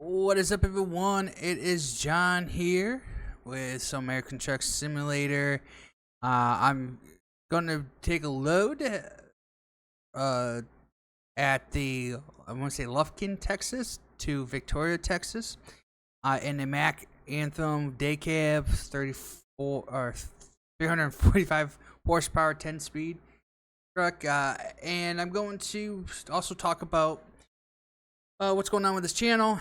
What is up, everyone? It is John here with some American Truck Simulator. I'm gonna take a load at the I want to say Lufkin, Texas, to Victoria, Texas, in a Mack Anthem day cab 34 or 345 horsepower, 10-speed truck, and I'm going to also talk about what's going on with this channel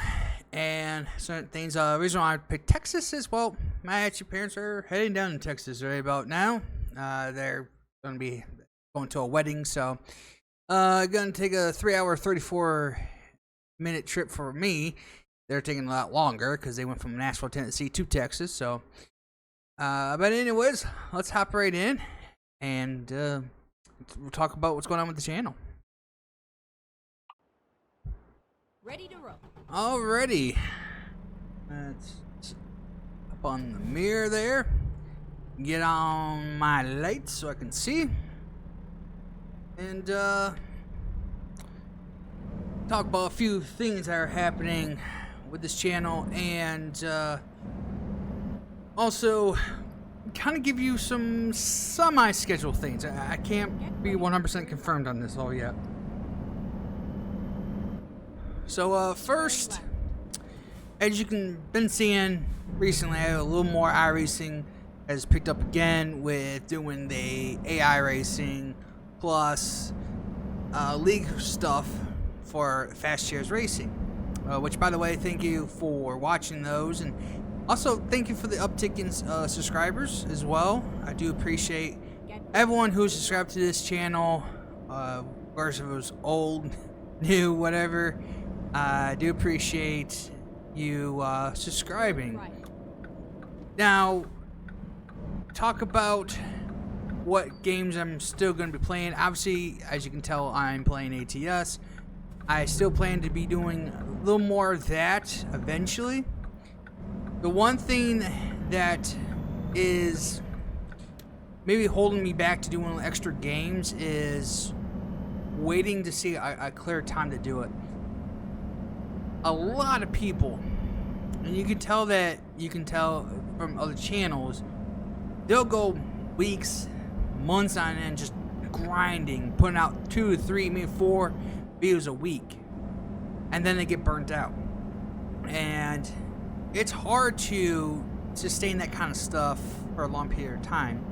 and certain things. The reason why I picked Texas is, well, my actual parents are heading down to Texas right about now. They're going to be going to a wedding, so going to take a 3-hour, 34-minute trip for me. They're taking a lot longer because they went from Nashville, Tennessee to Texas. So, but anyways, let's hop right in and we'll talk about what's going on with the channel. Ready to roll. Alrighty. Let's up on the mirror there. Get on my lights so I can see. And talk about a few things that are happening with this channel, and also kind of give you some semi-scheduled things. I can't be 100% confirmed on this all yet. So first, as you can been seeing recently, a little more iRacing has picked up again with doing the AI racing plus league stuff for Fast Shares Racing. Which, by the way, thank you for watching those, and also thank you for the uptick in subscribers as well. I do appreciate everyone who's subscribed to this channel, regardless if it was old, new, whatever. I do appreciate you subscribing. Now, talk about what games I'm still going to be playing. Obviously, as you can tell, I'm playing ATS. I still plan to be doing a little more of that eventually. The one thing that is maybe holding me back to doing extra games is waiting to see a clear time to do it. A lot of people, and you can tell from other channels, they'll go weeks, months on end just grinding, putting out 2, 3, maybe 4 videos a week, and then they get burnt out, and it's hard to sustain that kind of stuff for a long period of time.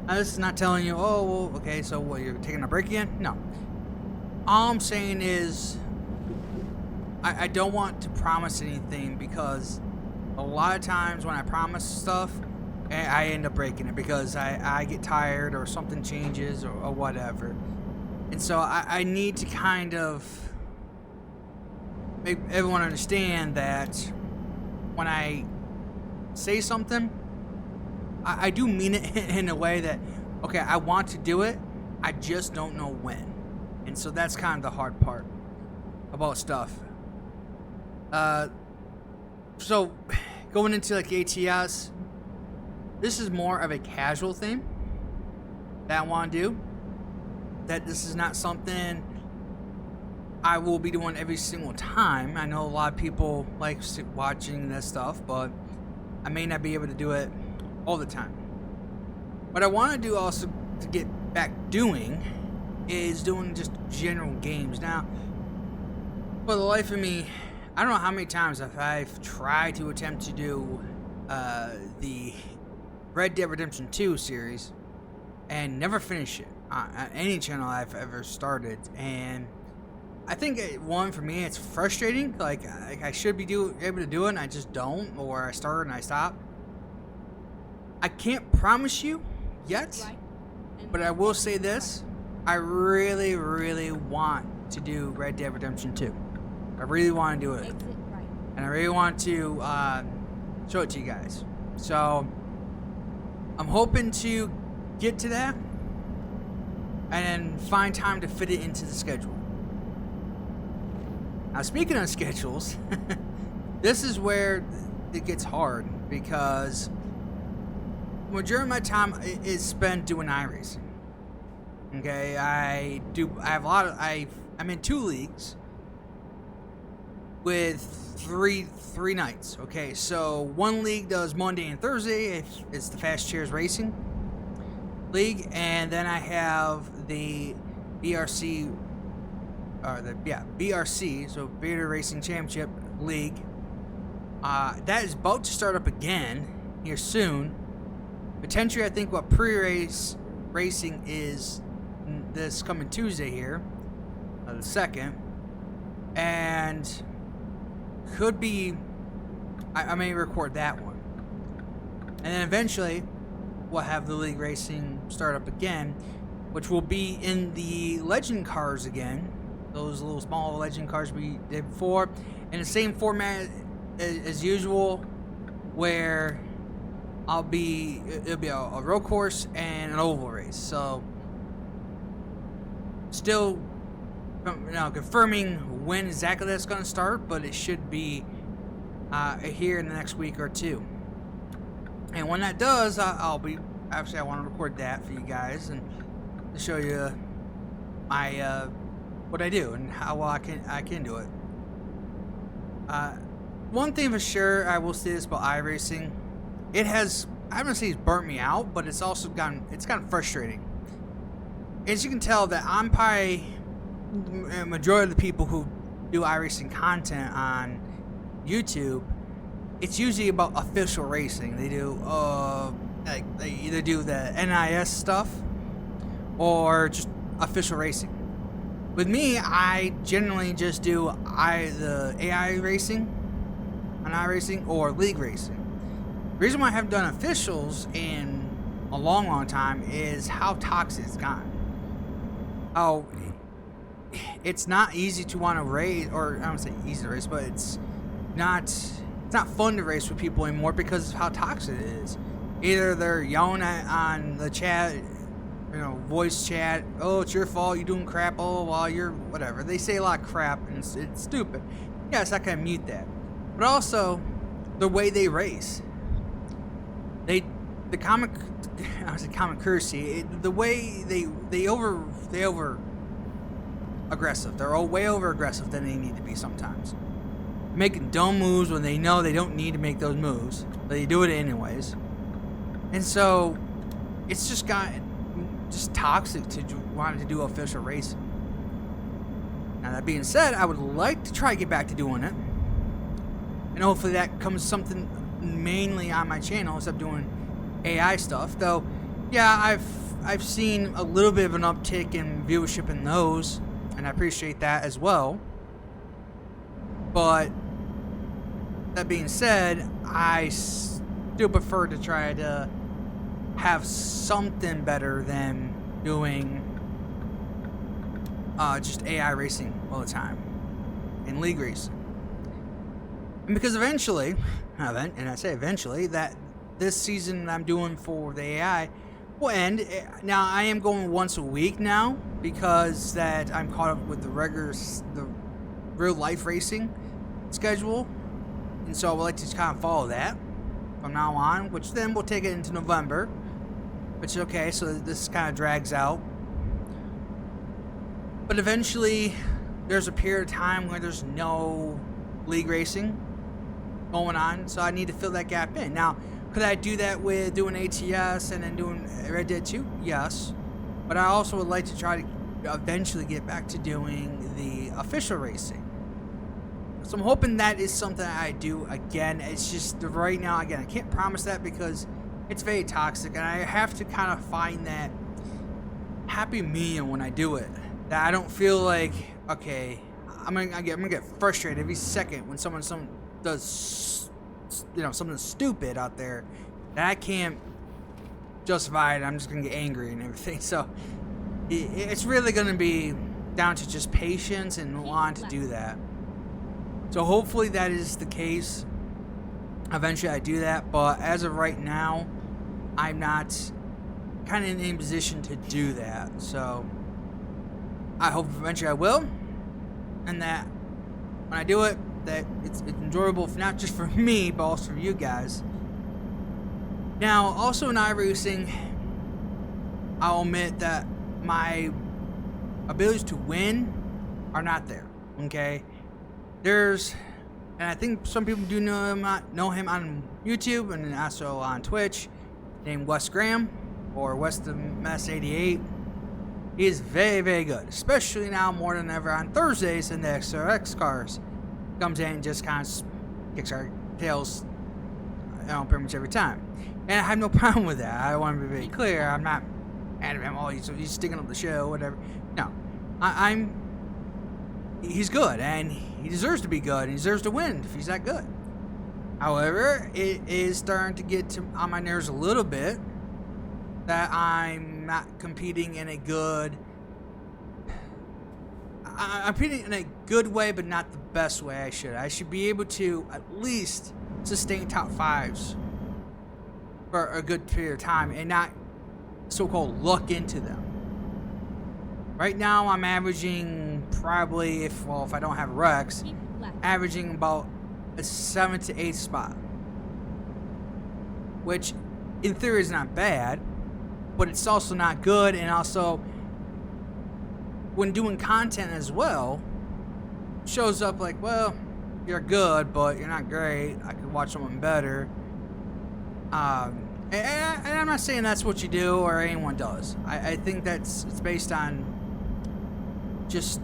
Now, this is not telling you, oh, well, okay, so what, you're taking a break again? No. All I'm saying is I don't want to promise anything, because a lot of times when I promise stuff, I end up breaking it because I get tired or something changes or whatever. And so I need to kind of make everyone understand that when I say something, I do mean it in a way that, okay, I want to do it, I just don't know when. And so that's kind of the hard part about stuff. So going into like ATS, this is more of a casual thing that I want to do. That this is not something I will be doing every single time. I know a lot of people like watching this stuff, but I may not be able to do it all the time. What I want to do also to get back doing is doing just general games. Now, for the life of me, I don't know how many times I've tried to attempt to do the Red Dead Redemption 2 series and never finish it on any channel I've ever started. And I think, one, for me, it's frustrating. Like I should be able to do it and I just don't, or I start and I stop. I can't promise you yet, but I will say this: I really, really want to do Red Dead Redemption 2. I really want to do it, and I really want to show it to you guys. So I'm hoping to get to that and then find time to fit it into the schedule. Now, speaking of schedules, this is where it gets hard, because the majority of my time is spent doing iRacing. Okay, I'm in 2 leagues. with three nights. Okay, so one league does Monday and Thursday. It's the Fast Chairs Racing League, and then I have the BRC, BRC, so Bearded Racing Championship League. That is about to start up again here soon. Potentially, I think what pre-race racing is this coming Tuesday here, the 2nd, and could be, I may record that one, and then eventually we'll have the league racing start up again, which will be in the legend cars again, those little small legend cars we did before, in the same format as usual, where it'll be a road course and an oval race. So still, confirming when exactly that's going to start, but it should be here in the next week or two. And when that does, I'll be actually I want to record that for you guys and to show you my what I do and how well I can do it. One thing for sure, I will say this about iRacing. It has, I don't say it's burnt me out, but it's also gotten frustrating. As you can tell, that I'm probably a majority of the people who do iRacing content on YouTube. It's usually about official racing. They do they either do the NIS stuff or just official racing. With me, I generally just do the AI racing on iRacing or league racing. The reason why I haven't done officials in a long time is how toxic it's gotten. How it's not easy to want to race, or I don't say easy to race, but it's not fun to race with people anymore because of how toxic it is. Either they're yelling on the chat, voice chat, oh, it's your fault, you're doing crap, oh, while you're whatever. They say a lot of crap and it's stupid. Yes, I can mute that. But also, the way they race. The comic courtesy, the way they over aggressive. They're way over aggressive than they need to be sometimes. Making dumb moves when they know they don't need to make those moves, but they do it anyways. And so, it's just toxic to want to do official racing. Now that being said, I would like to try to get back to doing it, and hopefully that comes something mainly on my channel instead of doing AI stuff. Though, yeah, I've seen a little bit of an uptick in viewership in those, and I appreciate that as well. But that being said, I still prefer to try to have something better than doing just AI racing all the time and league racing. And because eventually, and I say eventually, that this season I'm doing for the AI will end. Now I am going once a week now because that I'm caught up with the real life racing schedule, and so I would like to kind of follow that from now on, which then will take it into November, which is okay. So this kind of drags out, but eventually there's a period of time where there's no league racing going on, so I need to fill that gap in. Now, could I do that with doing ATS and then doing Red Dead 2? Yes, but I also would like to try to eventually get back to doing the official racing. So I'm hoping that is something I do again. It's just right now, again, I can't promise that because it's very toxic, and I have to kind of find that happy medium when I do it. That I don't feel like, okay, I'm gonna get frustrated every second when someone does, something stupid out there that I can't justify it. I'm just gonna get angry and everything. So it's really gonna be down to just patience and wanting to do that. So hopefully that is the case. Eventually I do that, but as of right now, I'm not kind of in any position to do that. So I hope eventually I will, and that when I do it, that it's enjoyable, not just for me, but also for you guys. Now, also in iRacing, I'll admit that my abilities to win are not there, okay? There's and I think some people do know him on YouTube and also on Twitch, named Wes Graham or West the Mess 88. He is very, very good, especially now more than ever on Thursdays in the XRX cars. Comes in and just kind of kicks our tails, pretty much every time. And I have no problem with that. I want to be very clear. I'm not mad at him. Oh, he's sticking up the show, whatever. No, he's good, and he deserves to be good, and he deserves to win if he's that good. However, it is starting to get on my nerves a little bit that I'm not competing in a good... I'm competing in a good way, but not the best way I should. I should be able to at least sustain top fives for a good period of time and not so-called luck into them. Right now, I'm averaging probably, if I don't have wrecks, averaging about a 7th to 8th spot, which in theory is not bad, but it's also not good. And also, when doing content as well, shows up like, well, you're good, but you're not great. I could watch someone better. And I'm not saying that's what you do or anyone does. I think it's based on just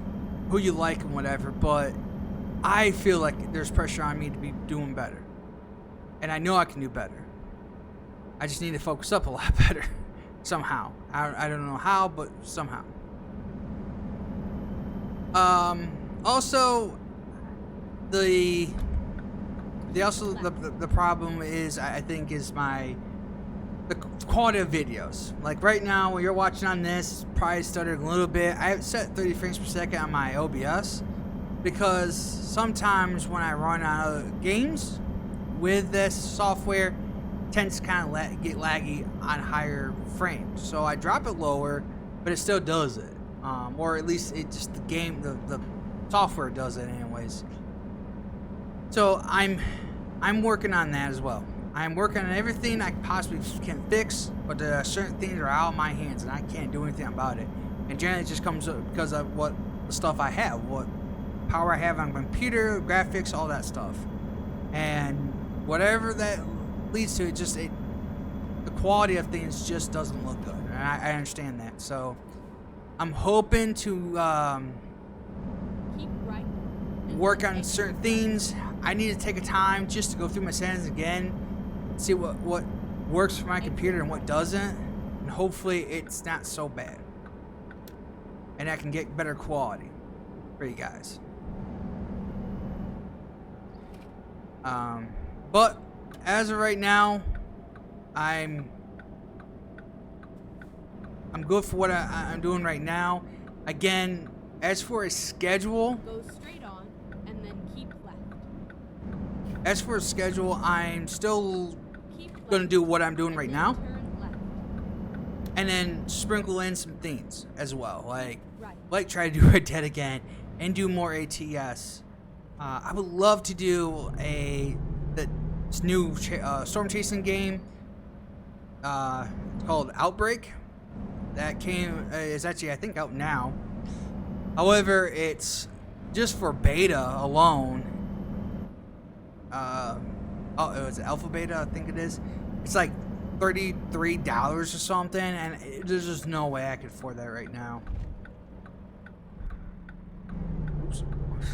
who you like and whatever, but I feel like there's pressure on me to be doing better. And I know I can do better. I just need to focus up a lot better. Somehow. I don't know how, but somehow. Also, the problem is, I think, is the quality of videos. Like right now, when you're watching on this, probably stuttering a little bit. I have set 30 frames per second on my OBS because sometimes when I run out of games with this software, it tends to kind of get laggy on higher frames. So I drop it lower, but it still does it. Or at least it just the software does it anyways. So I'm working on that as well. I'm working on everything I possibly can fix, but there are certain things that are out of my hands and I can't do anything about it. And generally it just comes up because of what the stuff I have, what power I have on computer, graphics, all that stuff. And whatever that leads to, the quality of things just doesn't look good. And I understand that. So I'm hoping to work on certain things. I need to take a time just to go through my settings again, see what works for my computer and what doesn't, and hopefully it's not so bad, and I can get better quality for you guys. But as of right now, I'm good for what I'm doing right now. Again, as for a schedule, go straight on and then keep left. As for a schedule, I'm still gonna do what I'm doing right now, and then sprinkle in some things as well, like try to do Red Dead again and do more ATS. I would love to do this new storm chasing game. It's called Outbreak. That is actually, I think, out now. However, it's just for beta alone. It was alpha beta, I think it is. It's like $33 or something, and there's just no way I could afford that right now. Oops.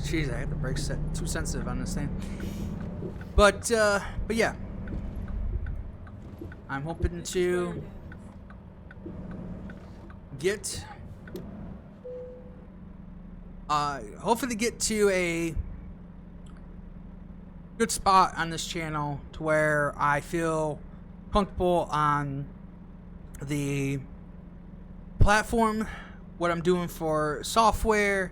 Jeez, I had the brakes set too sensitive on this thing. But yeah, I'm hoping to get hopefully get to a good spot on this channel to where I feel comfortable on the platform, what I'm doing for software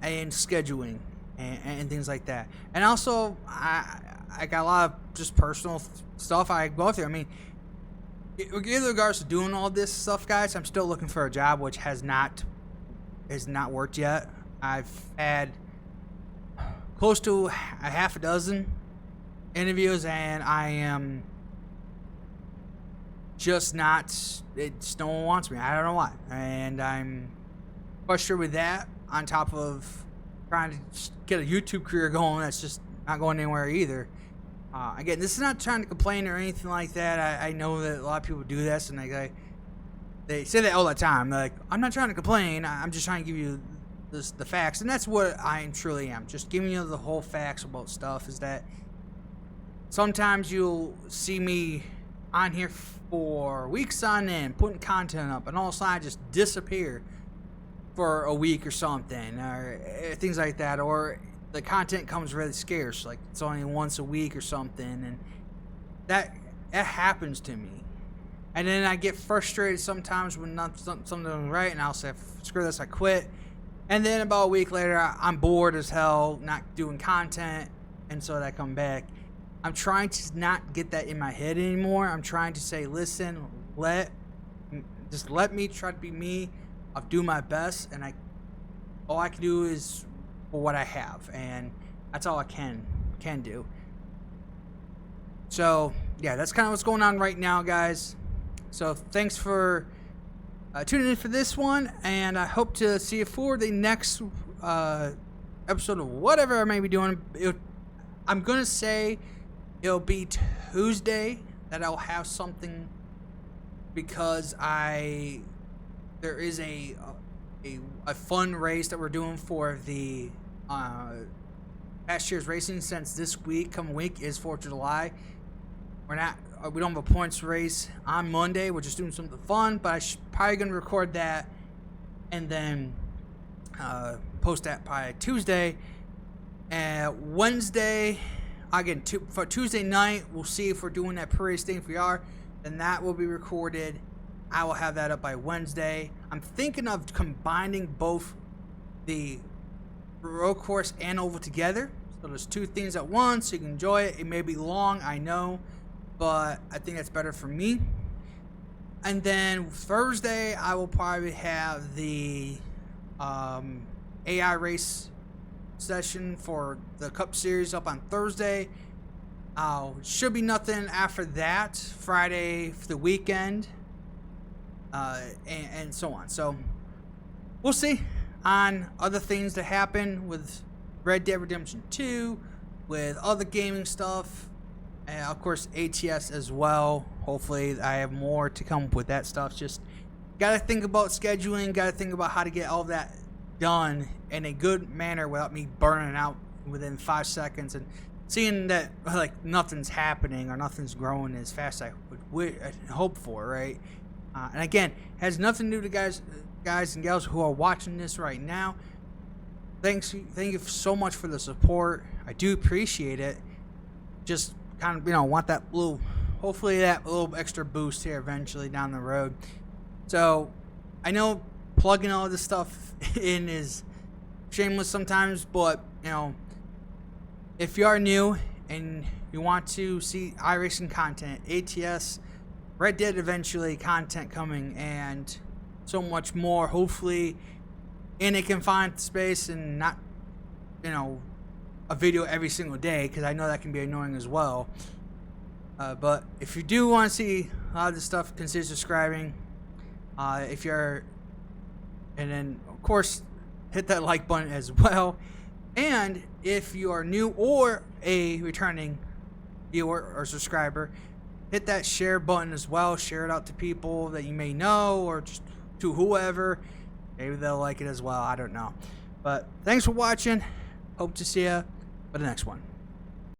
and scheduling and things like that. And also I got a lot of just personal stuff I go through. I mean, in regards to doing all this stuff, guys, I'm still looking for a job, which has not worked yet. I've had close to a half a dozen interviews, and I am just not. No one wants me. I don't know why, and I'm frustrated with that. On top of trying to get a YouTube career going, that's just not going anywhere either. Again, this is not trying to complain or anything like that. I know that a lot of people do this, and they say that all the time. They're like, I'm not trying to complain. I'm just trying to give you the facts. And that's what I truly am. Just giving you the whole facts about stuff. Is that sometimes you'll see me on here for weeks on end, putting content up, and all of a sudden I just disappear for a week or something, or things like that. Or the content comes really scarce, like it's only once a week or something, and that happens to me. And then I get frustrated sometimes when something right, and I'll say, screw this, I quit. And then about a week later, I'm bored as hell, not doing content, and so I come back. I'm trying to not get that in my head anymore. I'm trying to say, listen, just let me try to be me. I'll do my best, and all I can do is for what I have, and that's all I can do. So yeah, that's kind of what's going on right now, guys. So thanks for tuning in for this one, and I hope to see you for the next episode of whatever I may be doing. I'm gonna say it'll be Tuesday that I'll have something, because there is a fun race that we're doing for the past year's racing, since this coming week is 4th of July. We don't have a points race on Monday. We're just doing something fun, but I'm probably gonna record that and then post that by Tuesday. And Wednesday, again, for Tuesday night, we'll see if we're doing that pre-race thing. If we are, then that will be recorded. I will have that up by Wednesday. I'm thinking of combining both the road course and oval together. So there's two things at once. You can enjoy it. It may be long, I know, but I think that's better for me. And then Thursday, I will probably have the AI race session for the Cup Series up on Thursday. Should be nothing after that. Friday for the weekend. And so on. So we'll see on other things that happen with Red Dead Redemption 2, with other gaming stuff, and of course ATS as well. Hopefully I have more to come with that stuff. Just gotta think about scheduling, gotta think about how to get all that done in a good manner without me burning out within 5 seconds and seeing that like nothing's happening or nothing's growing as fast as I would hope for, right? And again, has nothing to do to guys and gals who are watching this right now. Thank you so much for the support. I do appreciate it. Just kind of, want that little, hopefully that little extra boost here eventually down the road. So I know plugging all this stuff in is shameless sometimes, but if you are new and you want to see iRacing content, ATS, Red Dead eventually content coming, and so much more, hopefully in a confined space and not a video every single day, because I know that can be annoying as well. But if you do want to see a lot of this stuff, consider subscribing. And then of course hit that like button as well. And if you are new or a returning viewer or subscriber, hit that share button as well. Share it out to people that you may know, or just to whoever. Maybe they'll like it as well. I don't know. But thanks for watching. Hope to see you for the next one.